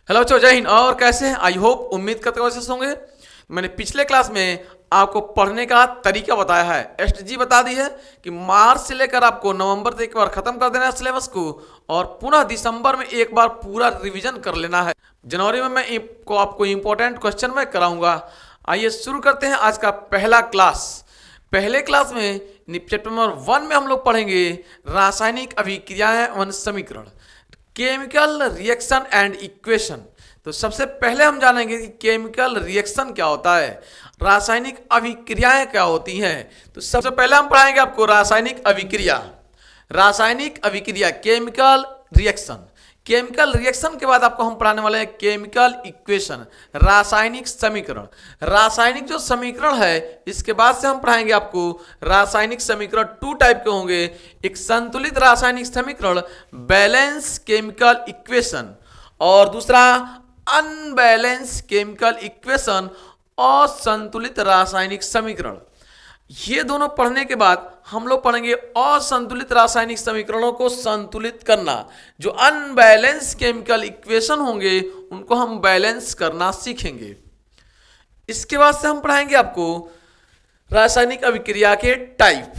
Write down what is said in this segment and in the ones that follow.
Hello बच्चों, जय हिंद। और कैसे हैं? आई होप, उम्मीद करते हुए अच्छे होंगे। मैंने पिछले क्लास में आपको पढ़ने का तरीका बताया है, एसटीजी बता दी है कि मार्च से लेकर आपको नवंबर तक एक बार खत्म कर देना है सिलेबस को, और पुनः दिसंबर में एक बार पूरा रिवीजन कर लेना है। जनवरी में मैं आपको इंपॉर्टेंट क्वेश्चन मैं कराऊंगा। आइए शुरू करते हैं आज का पहला क्लास। पहले क्लास में चैप्टर नंबर 1 में हम लोग पढ़ेंगे रासायनिक अभिक्रियाएं व समीकरण, केमिकल रिएक्शन एंड इक्वेशन। तो सबसे पहले हम जानेंगे कि केमिकल रिएक्शन क्या होता है, रासायनिक अभिक्रियाएं क्या होती हैं। तो सबसे पहले हम पढ़ाएंगे आपको रासायनिक अभिक्रिया। रासायनिक अभिक्रिया केमिकल रिएक्शन। केमिकल रिएक्शन के बाद आपको हम पढ़ाने वाले हैं केमिकल इक्वेशन, रासायनिक समीकरण। रासायनिक जो समीकरण है इसके बाद से हम पढ़ाएंगे आपको रासायनिक समीकरण 2 टाइप के होंगे। एक संतुलित रासायनिक समीकरण, बैलेंस केमिकल इक्वेशन, और दूसरा अनबैलेंस केमिकल इक्वेशन, असंतुलित रासायनिक समीकरण। ये दोनों पढ़ने के बाद हम लोग पढ़ेंगे असंतुलित रासायनिक समीकरणों को संतुलित करना। जो अनबैलेंस केमिकल इक्वेशन होंगे उनको हम बैलेंस करना सीखेंगे। इसके बाद से हम पढ़ाएंगे आपको रासायनिक अभिक्रिया के टाइप।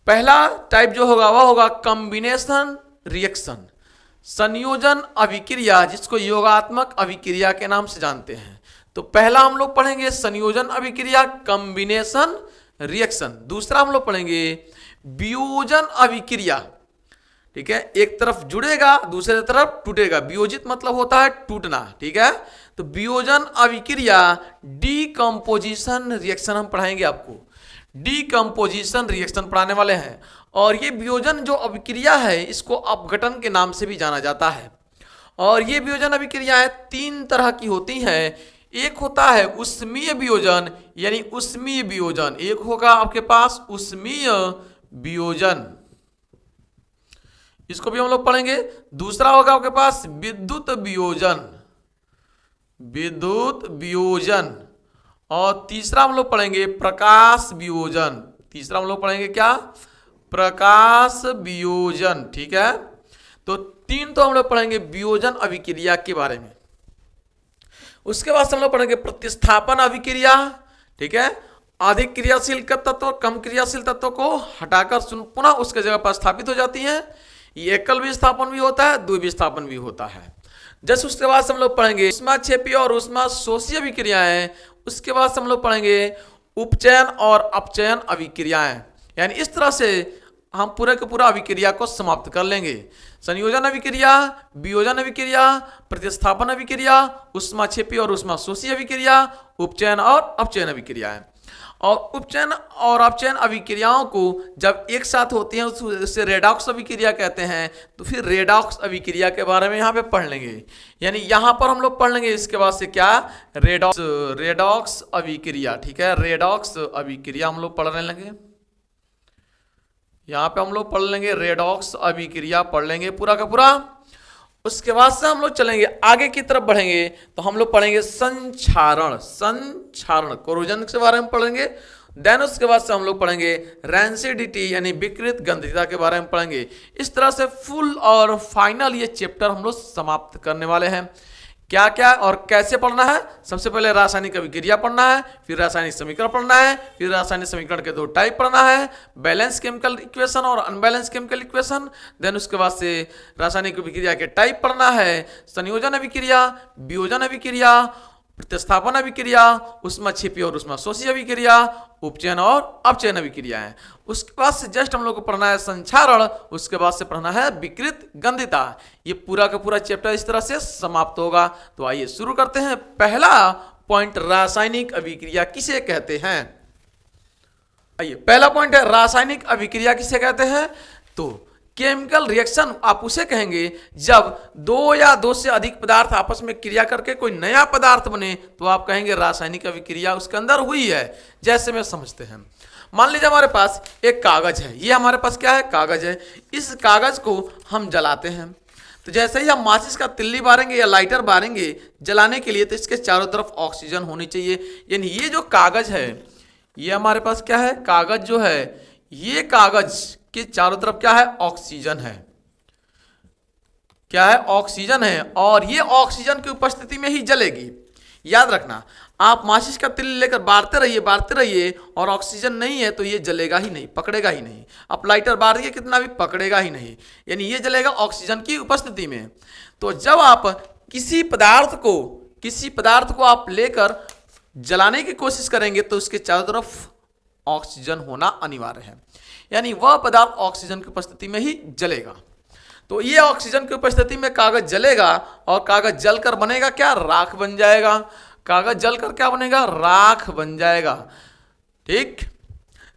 पहला टाइप जो होगा वह होगा कॉम्बिनेशन रिएक्शन, संयोजन अभिक्रिया, जिसको योगात्मक अभिक्रिया के नाम से जानते हैं। तो पहला हम लोग पढ़ेंगे संयोजन अभिक्रिया, कॉम्बिनेशन रिएक्शन। दूसरा हम लोग पढ़ेंगे वियोजन अभिक्रिया। ठीक है, एक तरफ जुड़ेगा दूसरे तरफ टूटेगा, वियोजित मतलब होता है टूटना। ठीक है, तो वियोजन अभिक्रिया, डीकंपोजिशन रिएक्शन हम पढ़ाएंगे आपको। डीकंपोजिशन रिएक्शन पढ़ाने वाले हैं। और ये वियोजन जो अभिक्रिया है इसको अपघटन के नाम से भी जाना जाता है। और ये वियोजन अभिक्रियाएं 3 तरह की होती हैं। एक होता है उष्मीय वियोजन, यानी उष्मीय वियोजन। एक होगा आपके पास उष्मीय वियोजन, इसको भी हम लोग पढ़ेंगे। दूसरा होगा आपके पास विद्युत वियोजन, विद्युत वियोजन। और तीसरा हम लोग पढ़ेंगे प्रकाश वियोजन। तीसरा हम लोग पढ़ेंगे क्या? प्रकाश वियोजन। ठीक है, तो 3 तो हम लोग पढ़ेंगे वियोजन अभिक्रिया के बारे में। उसके बाद हम लोग पढ़ेंगे प्रतिस्थापन अभिक्रिया। ठीक है, अधिक क्रियाशील तत्व कम क्रियाशील तत्व को हटाकर पुनः उसके जगह पर स्थापित हो जाती हैं। ये एकल विस्थापन भी होता है, द्विविस्थापन भी होता है। जैसे उसके बाद हम लोग पढ़ेंगे ऊष्माक्षेपीय और ऊष्माशोषीय अभिक्रियाएं। उसके बाद हम लोग पढ़ेंगे उपचयन और अपचयन अभिक्रियाएं। यानी इस तरह से हम पूरे के पूरा अभिक्रिया को समाप्त कर लेंगे। संयोजन अभिक्रिया, वियोजन अभिक्रिया, प्रतिस्थापन अभिक्रिया, ऊष्माक्षेपीय और ऊष्माशोषीय अभिक्रिया, उपचयन और अपचयन अभिक्रियाएं। और उपचयन और अपचयन अभिक्रियाओं को जब एक साथ होती हैं उससे रेडॉक्स अभिक्रिया कहते हैं। तो फिर रेडॉक्स अभिक्रिया के बारे में यहाँ पे पढ़ लेंगे। यानी यहाँ पर हम लोग पढ़ लेंगे इसके बाद से क्या? रेडॉक्स अभिक्रिया। ठीक है, रेडॉक्स अभिक्रिया हम लोग पढ़ने लगे। यहाँ पे हम लोग पढ़ लेंगे रेडॉक्स अभिक्रिया, पढ़ लेंगे पूरा का पूरा। उसके बाद से हम लोग चलेंगे आगे की तरफ बढ़ेंगे तो हम लोग पढ़ेंगे संक्षारण। संक्षारण कोरोजन के बारे में पढ़ेंगे। देन उसके बाद से हम लोग पढ़ेंगे रैंसिडिटी यानी विकृत गंधता के बारे में पढ़ेंगे। इस तरह से फुल और फाइनल ये चैप्टर हम लोग समाप्त करने वाले हैं। क्या क्या और कैसे पढ़ना है? सबसे पहले रासायनिक अभिक्रिया पढ़ना है, फिर रासायनिक समीकरण पढ़ना है, फिर रासायनिक समीकरण के 2 टाइप पढ़ना है, बैलेंस केमिकल इक्वेशन और अनबैलेंस केमिकल इक्वेशन। देन उसके बाद से रासायनिक अभिक्रिया के टाइप पढ़ना है, संयोजन अभिक्रिया, वियोजन अभिक्रिया, प्रतिस्थापन अभिक्रिया, ऊष्माक्षेपीय और ऊष्माशोषीय अभिक्रिया, उपचयन और अपचयन अभिक्रियाएं। उसके बाद से जस्ट हम लोग को पढ़ना है संक्षारण। उसके बाद से पढ़ना है विकृत गंधता। ये पूरा का पूरा चैप्टर इस तरह से समाप्त होगा। तो आइए शुरू करते हैं। पहला पॉइंट, रासायनिक अभिक्रिया किसे कहते हैं? आइए, पहला पॉइंट है रासायनिक अभिक्रिया किसे कहते हैं। तो केमिकल रिएक्शन आप उसे कहेंगे जब 2 या 2 से अधिक पदार्थ आपस में क्रिया करके कोई नया पदार्थ बने तो आप कहेंगे रासायनिक अभिक्रिया उसके अंदर हुई है। जैसे में समझते हैं, मान लीजिए हमारे पास एक कागज है। ये हमारे पास क्या है? कागज है। इस कागज को हम जलाते हैं। तो जैसे ही हम माचिस का तिल्ली बारेंगे या लाइटर बारेंगे जलाने के लिए, तो इसके चारों तरफ ऑक्सीजन होनी चाहिए। यानी ये जो कागज है, ये हमारे पास क्या है? कागज जो है, ये कागज के चारों तरफ क्या है? ऑक्सीजन है। क्या है, ऑक्सीजन है, और ये ऑक्सीजन की उपस्थिति में ही जलेगी। याद रखना, आप माचिस का तिल लेकर बारते रहिए और ऑक्सीजन नहीं है तो ये जलेगा ही नहीं, पकड़ेगा ही नहीं। आप लाइटर बारिए कितना भी, पकड़ेगा ही नहीं, यानी ये जलेगा ऑक्सीजन की उपस्थिति में। तो जब आप किसी पदार्थ को आप लेकर जलाने की कोशिश करेंगे तो उसके चारों तरफ ऑक्सीजन होना अनिवार्य है, यानी वह पदार्थ ऑक्सीजन की उपस्थिति में ही जलेगा। तो ये ऑक्सीजन की उपस्थिति में कागज जलेगा और कागज जलकर बनेगा क्या, राख बन जाएगा। कागज जलकर क्या बनेगा, राख बन जाएगा। ठीक,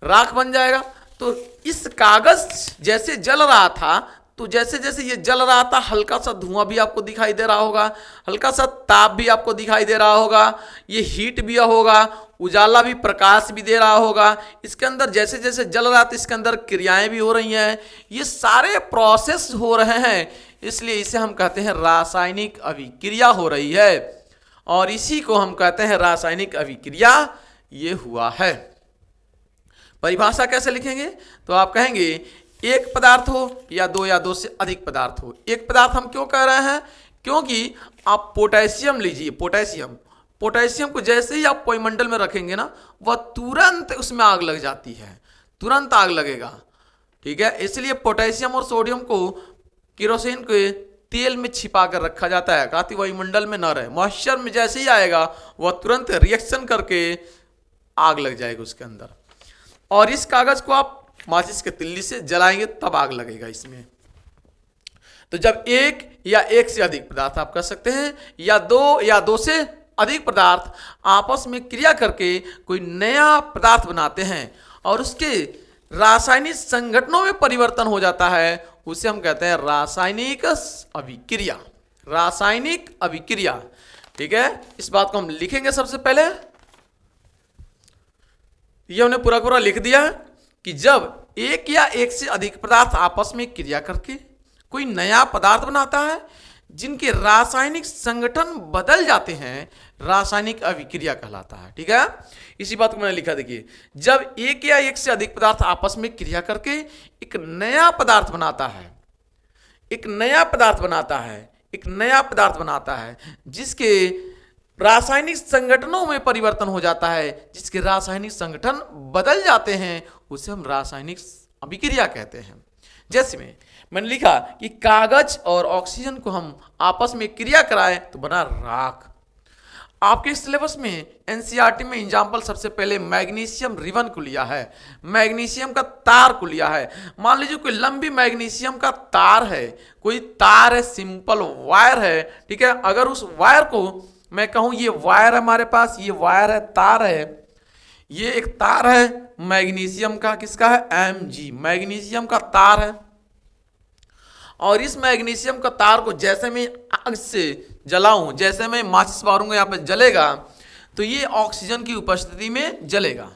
राख बन जाएगा। तो इस कागज जैसे जल रहा था, तो जैसे जैसे ये जल रहा था, हल्का सा धुआं भी आपको दिखाई दे रहा होगा, हल्का सा ताप भी आपको दिखाई दे रहा होगा, ये हीट भी होगा, उजाला भी, प्रकाश भी दे रहा होगा। इसके अंदर जैसे जैसे जल रहा था, इसके अंदर क्रियाएं भी हो रही हैं, ये सारे प्रोसेस हो रहे हैं, इसलिए इसे हम कहते हैं रासायनिक अभिक्रिया हो रही है, और इसी को हम कहते हैं रासायनिक अभिक्रिया ये हुआ है। परिभाषा कैसे लिखेंगे, तो आप कहेंगे एक पदार्थ हो या दो से अधिक पदार्थ हो। एक पदार्थ हम क्यों कह रहे हैं, क्योंकि आप पोटेशियम लीजिए, पोटेशियम को जैसे ही आप वायुमंडल में रखेंगे ना, वह तुरंत उसमें आग लग जाती है, तुरंत आग लगेगा। ठीक है, इसलिए पोटेशियम और सोडियम को केरोसिन के तेल में छिपा कर रखा जाता है, ताकि वायुमंडल में न रहे। मॉइस्चर में जैसे ही आएगा वह तुरंत रिएक्शन करके आग लग जाएगी उसके अंदर। और इस कागज को आप माचिस के तिल्ली से जलाएंगे तब आग लगेगा इसमें। तो जब एक या एक से अधिक पदार्थ आप कह सकते हैं, या दो से अधिक पदार्थ आपस में क्रिया करके कोई नया पदार्थ बनाते हैं और उसके रासायनिक संगठनों में परिवर्तन हो जाता है, उसे हम कहते हैं रासायनिक अभिक्रिया। रासायनिक अभिक्रिया, ठीक है। इस बात को हम लिखेंगे सबसे पहले। ये हमने पूरा लिख दिया कि जब एक या एक से अधिक पदार्थ आपस में क्रिया करके कोई नया पदार्थ बनाता है जिनके रासायनिक संगठन बदल जाते हैं, रासायनिक अभिक्रिया कहलाता है। ठीक है, इसी बात को मैंने लिखा, देखिए, जब एक या एक से अधिक पदार्थ आपस में क्रिया करके एक नया पदार्थ बनाता है, एक नया पदार्थ बनाता है जिसके रासायनिक संगठनों में परिवर्तन हो जाता है, जिसके रासायनिक संगठन बदल जाते हैं, उसे हम रासायनिक अभिक्रिया कहते हैं। जैसे में मैंने लिखा कि कागज और ऑक्सीजन को हम आपस में क्रिया कराएं तो बना राख। आपके सिलेबस में एनसीईआरटी में एग्जाम्पल सबसे पहले मैग्नीशियम रिबन को लिया है, मैग्नीशियम का तार को लिया है। मान लीजिए कोई लंबी मैग्नीशियम का तार है, कोई तार है, सिंपल वायर है, ठीक है। अगर उस वायर को मैं कहूं ये वायर है हमारे पास, ये वायर है, तार है, ये एक तार है मैग्नीशियम का, किसका है, Mg, मैग्नीशियम का तार है। और इस मैग्नीशियम का तार को जैसे मैं आग से जलाऊं, जैसे मैं माचिस मारूंगा यहाँ पे जलेगा, तो ये ऑक्सीजन की उपस्थिति में जलेगा।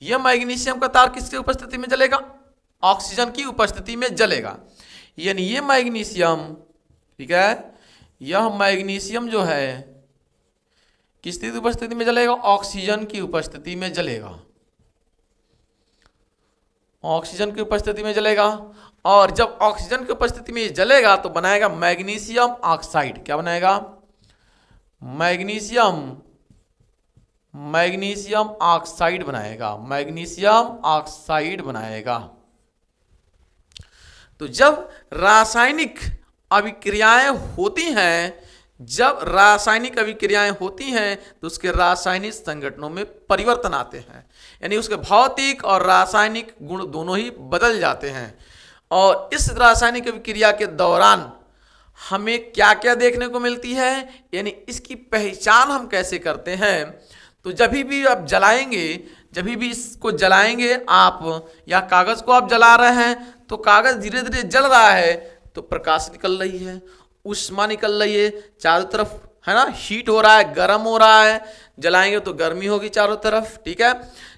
यह मैग्नीशियम का तार किसकी उपस्थिति में जलेगा, ऑक्सीजन की उपस्थिति में जलेगा। यानी ये मैग्नीशियम, ठीक है, यह मैग्नीशियम जो है किसकी उपस्थिति में जलेगा, ऑक्सीजन की उपस्थिति में जलेगा, ऑक्सीजन की उपस्थिति में जलेगा। और जब ऑक्सीजन की उपस्थिति में ये जलेगा तो बनाएगा मैग्नीशियम ऑक्साइड। क्या बनाएगा, मैग्नीशियम ऑक्साइड बनाएगा, मैग्नीशियम ऑक्साइड बनाएगा। तो जब रासायनिक अभिक्रियाएं होती हैं, तो उसके रासायनिक संगठनों में परिवर्तन आते हैं, यानी उसके भौतिक और रासायनिक गुण दोनों ही बदल जाते हैं। और इस रासायनिक अभिक्रिया के दौरान हमें क्या क्या देखने को मिलती है, यानी इसकी पहचान हम कैसे करते हैं। तो जब भी आप जलाएंगे, जब भी इसको जलाएंगे आप, या कागज को आप जला रहे हैं, तो कागज धीरे धीरे जल रहा है तो प्रकाश निकल रही है, ऊष्मा निकल रही है, चारों तरफ है ना, हीट हो रहा है, गर्म हो रहा है। जलाएंगे तो गर्मी होगी चारों तरफ, ठीक है।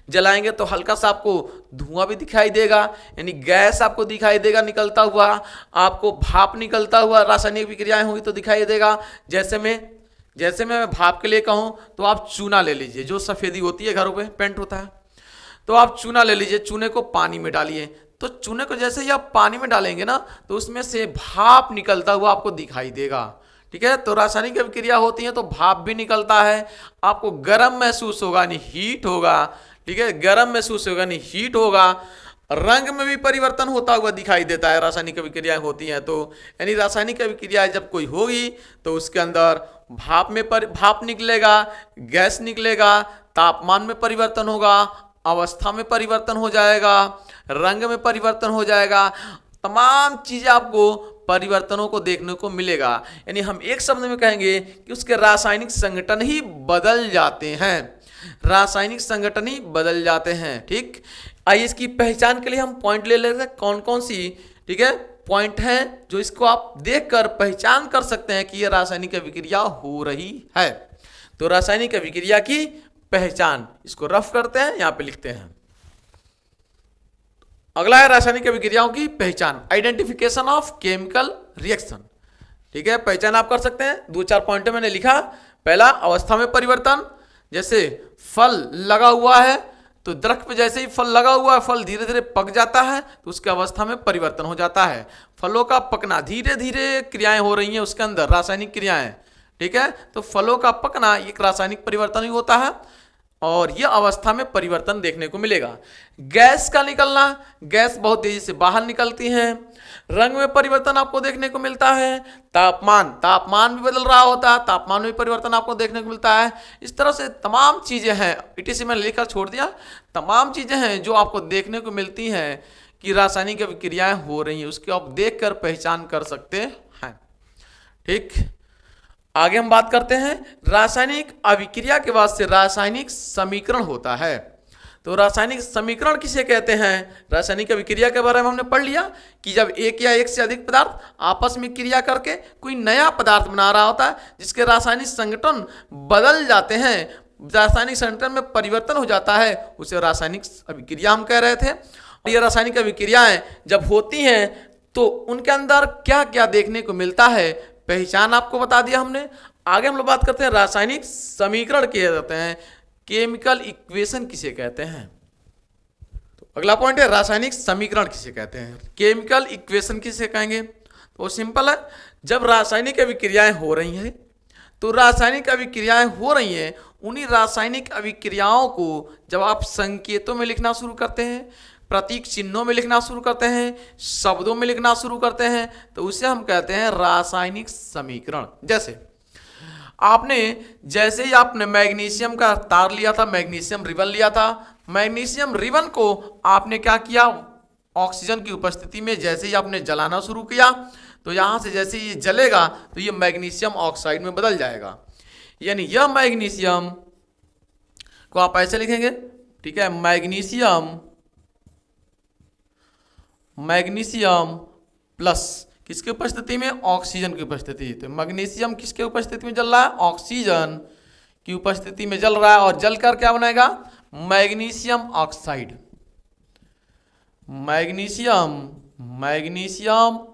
जलाएंगे तो हल्का सा आपको धुआं भी दिखाई देगा, यानी गैस आपको दिखाई देगा निकलता हुआ, आपको भाप निकलता हुआ, रासायनिक विक्रियाएं होगी तो दिखाई देगा। जैसे मैं भाप के लिए कहूँ तो आप चूना ले लीजिए, जो सफ़ेदी होती है घरों पे पेंट होता है, तो आप चूना ले लीजिए, चूने को पानी में डालिए तो चूने को जैसे ही आप पानी में डालेंगे ना तो उसमें से भाप निकलता हुआ आपको दिखाई देगा। ठीक है, तो रासायनिक अभिक्रिया होती है तो भाप भी निकलता है, आपको गर्म महसूस होगा नहीं हीट होगा। ठीक है, गर्म महसूस होगा नहीं हीट होगा। रंग में भी परिवर्तन होता हुआ दिखाई देता है, रासायनिक अभिक्रियाएं होती हैं तो। यानी रासायनिक अभिक्रिया जब कोई होगी तो उसके अंदर भाप निकलेगा, गैस निकलेगा, तापमान में परिवर्तन होगा, अवस्था में परिवर्तन हो जाएगा, रंग में परिवर्तन हो जाएगा, तमाम चीजें आपको परिवर्तनों को देखने को मिलेगा। यानी हम एक शब्द में कहेंगे कि उसके रासायनिक संगठन ही बदल जाते हैं, रासायनिक संगठन ही बदल जाते हैं। ठीक, आइए इसकी पहचान के लिए हम पॉइंट ले लेते हैं, कौन कौन सी ठीक है पॉइंट हैं जो इसको आप देखकर पहचान कर सकते हैं कि यह रासायनिक अभिक्रिया हो रही है। तो रासायनिक अभिक्रिया की पहचान, इसको रफ करते हैं, यहां पे लिखते हैं। अगला है रासायनिक अभिक्रियाओं की पहचान, आइडेंटिफिकेशन ऑफ केमिकल रिएक्शन। ठीक है, पहचान आप कर सकते हैं, 2-4 पॉइंट मैंने लिखा। पहला, अवस्था में परिवर्तन, जैसे फल लगा हुआ है तो दरख्त पे जैसे ही फल लगा हुआ है, फल धीरे धीरे पक जाता है तो उसकी अवस्था में परिवर्तन हो जाता है। फलों का पकना, धीरे धीरे क्रियाएं हो रही हैं उसके अंदर, रासायनिक क्रियाएं। ठीक है, तो फलों का पकना एक रासायनिक परिवर्तन ही होता है और यह अवस्था में परिवर्तन देखने को मिलेगा। गैस का निकलना, गैस बहुत तेजी से बाहर निकलती है। रंग में परिवर्तन आपको देखने को मिलता है। तापमान भी बदल रहा होता है, तापमान में परिवर्तन आपको देखने को मिलता है। इस तरह से तमाम चीजें हैं, इटीसी मैंने लिखकर छोड़ दिया, तमाम चीजें हैं जो आपको देखने को मिलती हैं कि रासायनिक अभिक्रियाएं हो रही हैं, उसकी आप देखकर पहचान कर सकते हैं। ठीक, आगे हम बात करते हैं रासायनिक अभिक्रिया के बाद से रासायनिक समीकरण होता है। तो रासायनिक समीकरण किसे कहते हैं? रासायनिक अभिक्रिया के बारे में हमने पढ़ लिया कि जब एक या एक से अधिक पदार्थ आपस में क्रिया करके कोई नया पदार्थ बना रहा होता है जिसके रासायनिक संगठन बदल जाते हैं, रासायनिक संगठन में परिवर्तन हो जाता है, उसे रासायनिक अभिक्रिया हम कह रहे थे। और ये रासायनिक अभिक्रियाएं जब होती हैं तो उनके अंदर क्या क्या देखने को मिलता है, पहचान आपको बता दिया हमने। आगे हम लोग बात करते हैं रासायनिक समीकरण किए जाते हैं, केमिकल इक्वेशन किसे कहते हैं। तो अगला पॉइंट है रासायनिक समीकरण किसे कहते हैं, केमिकल इक्वेशन किसे कहेंगे। तो सिंपल है, जब रासायनिक अभिक्रियाएं हो रही हैं तो रासायनिक अभिक्रियाएं हो रही हैं, उन्हीं रासायनिक अभिक्रियाओं को जब आप संकेतों में लिखना शुरू करते हैं, प्रतीक चिन्हों में लिखना शुरू करते हैं, शब्दों में लिखना शुरू करते हैं, तो उसे हम कहते हैं रासायनिक समीकरण। जैसे ही आपने मैग्नीशियम का तार लिया था, मैग्नीशियम रिबन लिया था, मैग्नीशियम रिबन को आपने क्या किया, ऑक्सीजन की उपस्थिति में जैसे ही आपने जलाना शुरू किया तो यहां से जैसे ही ये जलेगा तो ये मैग्नीशियम ऑक्साइड में बदल जाएगा। यानी यह मैग्नीशियम को आप ऐसे लिखेंगे, ठीक है, मैग्नीशियम प्लस किसकी उपस्थिति में, ऑक्सीजन की उपस्थिति। तो मैग्नीशियम किसके उपस्थिति में जल रहा है, ऑक्सीजन की उपस्थिति में जल रहा है और जलकर क्या बनाएगा, मैग्नीशियम ऑक्साइड, मैग्नीशियम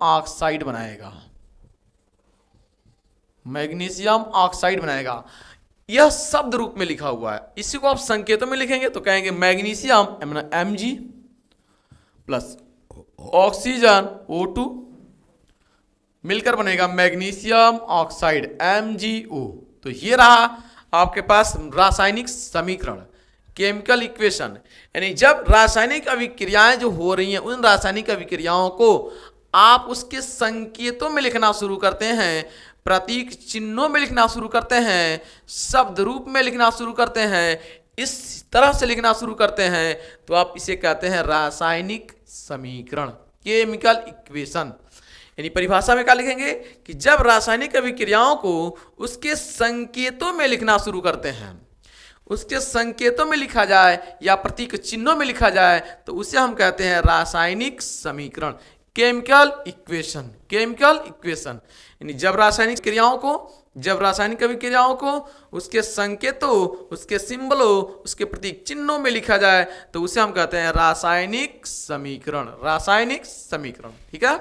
ऑक्साइड बनाएगा, मैग्नीशियम ऑक्साइड बनाएगा। यह शब्द रूप में लिखा हुआ है, इसी को आप संकेतों में लिखेंगे तो कहेंगे magnesium Mg plus oxygen O2 मिलकर बनेगा मैग्नीशियम ऑक्साइड MgO। तो ये रहा आपके पास रासायनिक समीकरण, केमिकल इक्वेशन। यानी जब रासायनिक अभिक्रियाएं जो हो रही हैं उन रासायनिक अभिक्रियाओं को आप उसके संकेतों में लिखना शुरू करते हैं, प्रतीक चिन्हों में लिखना शुरू करते हैं, शब्द रूप में लिखना शुरू करते हैं, इस तरह से लिखना शुरू करते हैं तो आप इसे कहते हैं रासायनिक समीकरण, केमिकल इक्वेशन। यानी परिभाषा में क्या लिखेंगे कि जब रासायनिक अभिक्रियाओं को उसके संकेतों में लिखना शुरू करते हैं, उसके संकेतों में लिखा जाए या प्रतीक चिन्हों में लिखा जाए तो उसे हम कहते हैं रासायनिक समीकरण, केमिकल इक्वेशन, केमिकल इक्वेशन। यानी जब रासायनिक अभिक्रियाओं को उसके संकेतों, उसके सिंबलों, उसके प्रतीक चिन्हों में लिखा जाए तो उसे हम कहते हैं रासायनिक समीकरण, रासायनिक समीकरण। ठीक है,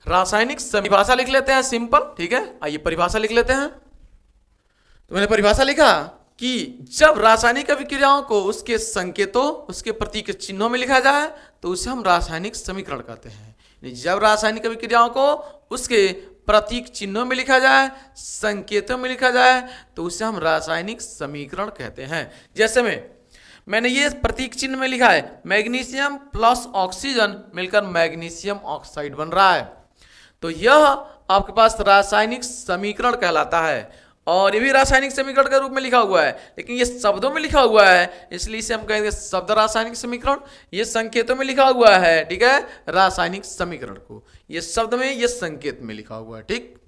रासायनिक परिभाषा लिख लेते हैं सिंपल। ठीक है, आइए परिभाषा लिख लेते हैं। तो मैंने परिभाषा लिखा, कि जब रासायनिक अभिक्रियाओं को उसके संकेतों, उसके प्रतीक चिन्हों में लिखा जाए तो उसे हम रासायनिक समीकरण कहते हैं। जब रासायनिक अभिक्रियाओं को उसके प्रतीक चिन्हों में लिखा जाए, संकेतों में लिखा जाए तो उसे हम रासायनिक समीकरण कहते हैं। जैसे मैंने ये प्रतीक चिन्ह में लिखा है मैग्नीशियम प्लस ऑक्सीजन मिलकर मैग्नीशियम ऑक्साइड बन रहा है, तो यह आपके पास रासायनिक समीकरण कहलाता है। और ये भी रासायनिक समीकरण के रूप में लिखा हुआ है, लेकिन ये शब्दों में लिखा हुआ है इसलिए इसे हम कहेंगे शब्द रासायनिक समीकरण। ये संकेतों में लिखा हुआ है, ठीक है, रासायनिक समीकरण को ये शब्द में, ये संकेत में लिखा हुआ है, ठीक।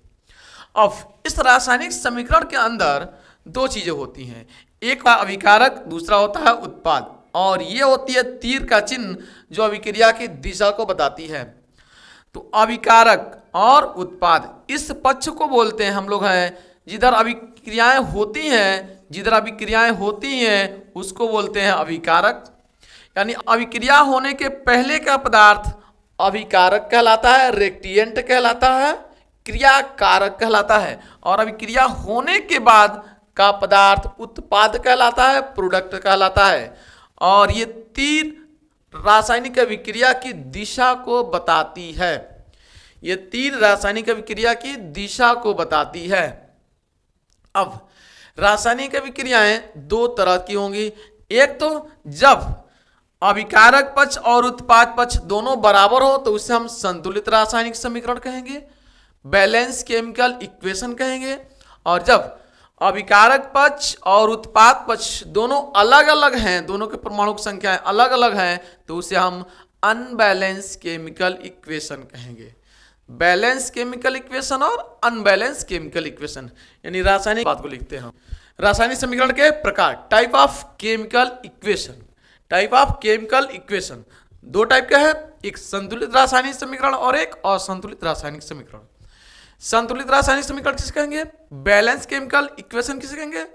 अब इस रासायनिक समीकरण के अंदर दो चीजें होती हैं, एक अभिकारक, दूसरा होता है उत्पाद, और ये होती है तीर का चिन्ह जो अभिक्रिया की दिशा को बताती है। तो अभिकारक और उत्पाद इस पक्ष को बोलते हैं हम लोग हैं जिधर अभिक्रियाएं होती हैं उसको बोलते हैं अभिकारक। यानी अभिक्रिया होने के पहले का पदार्थ अभिकारक कहलाता है, रिएक्टेंट कहलाता है, क्रियाकारक कहलाता है, और अभिक्रिया होने के बाद का पदार्थ उत्पाद कहलाता है, प्रोडक्ट कहलाता है। और ये तीर रासायनिक अभिक्रिया की दिशा को बताती है, ये तीर रासायनिक अभिक्रिया की दिशा को बताती है। अब रासायनिक अभिक्रियाएं दो तरह की होंगी, एक तो जब अभिकारक पक्ष और उत्पाद पक्ष दोनों बराबर हो तो उसे हम संतुलित रासायनिक समीकरण कहेंगे, बैलेंस केमिकल इक्वेशन कहेंगे। और जब अभिकारक पक्ष और उत्पाद पक्ष दोनों अलग अलग हैं, दोनों के परमाणु की संख्याएं अलग अलग हैं तो उसे हम अनबैलेंस केमिकल इक्वेशन कहेंगे। बैलेंस केमिकल इक्वेशन और अनबैलेंस केमिकल इक्वेशन, यानी रासायनिक बात को लिखते हैं हम। रासायनिक समीकरण के प्रकार, type of chemical equation. Type of chemical equation दो टाइप का है, एक संतुलित रासायनिक समीकरण और एक असंतुलित रासायनिक समीकरण। संतुलित रासायनिक समीकरण किसे कहेंगे, बैलेंस केमिकल इक्वेशन किसे कहेंगे,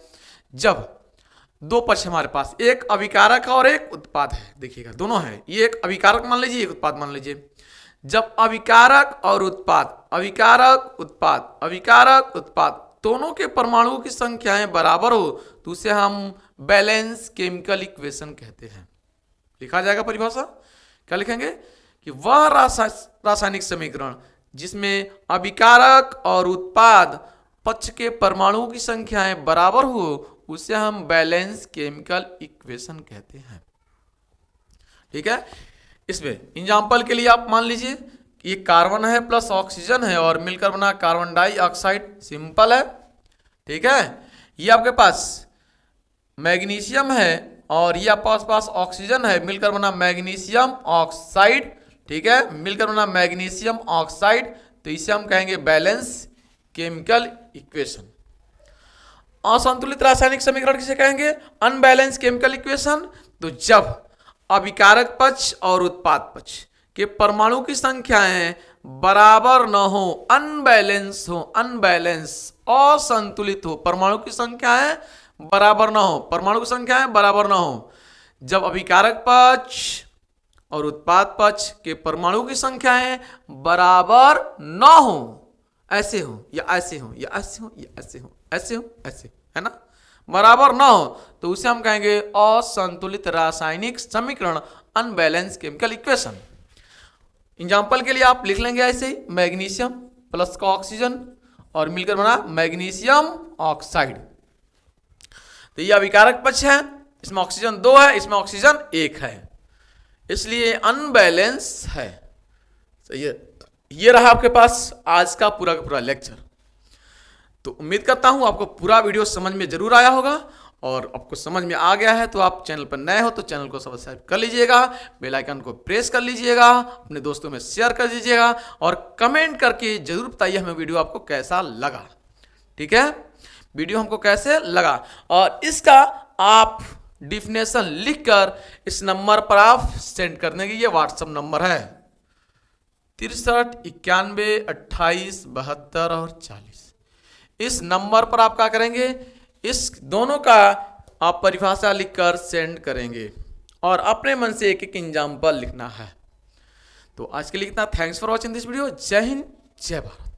जब दो पक्ष हमारे पास, एक अभिकारक और एक उत्पाद है। देखिएगा दोनों है, ये एक अभिकारक मान लीजिए, एक उत्पाद मान लीजिए। जब अभिकारक और उत्पाद, अभिकारक उत्पाद दोनों के परमाणुओं की संख्याएं बराबर हो तो उसे हम बैलेंस केमिकल इक्वेशन कहते हैं। लिखा जाएगा परिभाषा, क्या लिखेंगे कि वह रासायनिक समीकरण जिसमें अभिकारक और उत्पाद पक्ष के परमाणुओं की संख्याएं बराबर हो उसे हम बैलेंस केमिकल इक्वेशन कहते हैं, ठीक है। इसमें एग्जाम्पल के लिए आप मान लीजिए ये कार्बन है प्लस ऑक्सीजन है और मिलकर बना कार्बन डाइऑक्साइड, सिंपल है, ठीक है। ये आपके पास मैग्नीशियम है और ये आपके पास ऑक्सीजन है, मिलकर बना मैग्नीशियम ऑक्साइड, ठीक है, मिलकर बना मैग्नीशियम ऑक्साइड, तो इसे हम कहेंगे बैलेंस केमिकल इक्वेशन। असंतुलित रासायनिक समीकरण किसे कहेंगे, अनबैलेंस केमिकल इक्वेशन। तो जब अभिकारक पक्ष और उत्पाद पक्ष के परमाणु की संख्याएं बराबर न हो, अनबैलेंस हो, अनबैलेंस असंतुलित हो, परमाणु की संख्याएं बराबर न हो, परमाणु की संख्याएं बराबर न हो, जब अभिकारक पक्ष और उत्पाद पक्ष के परमाणु की संख्याएं बराबर न हो, ऐसे हो या ऐसे हो या ऐसे हो या ऐसे हो, ऐसे हो ऐसे, है ना, बराबर ना हो तो उसे हम कहेंगे असंतुलित रासायनिक समीकरण, अनबैलेंस केमिकल इक्वेशन। एग्जाम्पल के लिए आप लिख लेंगे ऐसे ही, मैग्नीशियम प्लस का ऑक्सीजन और मिलकर बना मैग्नीशियम ऑक्साइड। तो ये अभिकारक पक्ष है, इसमें ऑक्सीजन 2 है, इसमें ऑक्सीजन 1 है, इसलिए अनबैलेंस है। तो ये रहा आपके पास आज का पूरा लेक्चर। तो उम्मीद करता हूं आपको पूरा वीडियो समझ में जरूर आया होगा, और आपको समझ में आ गया है तो आप चैनल पर नए हो तो चैनल को सब्सक्राइब कर लीजिएगा, बेल आइकन को प्रेस कर लीजिएगा, अपने दोस्तों में शेयर कर दीजिएगा और कमेंट करके जरूर बताइए हमें वीडियो आपको कैसा लगा, ठीक है, वीडियो हमको कैसे लगा। और इसका आप डिफिनेशन लिखकर इस नंबर पर आप सेंड करने की, ये व्हाट्सएप नंबर है 63 91 28 72 और 40। इस नंबर पर आप क्या करेंगे, इस दोनों का आप परिभाषा लिखकर सेंड करेंगे और अपने मन से एक एक एग्जाम्पल लिखना है। तो आज के लिए इतना, thanks for watching this video. जय हिंद, जय भारत।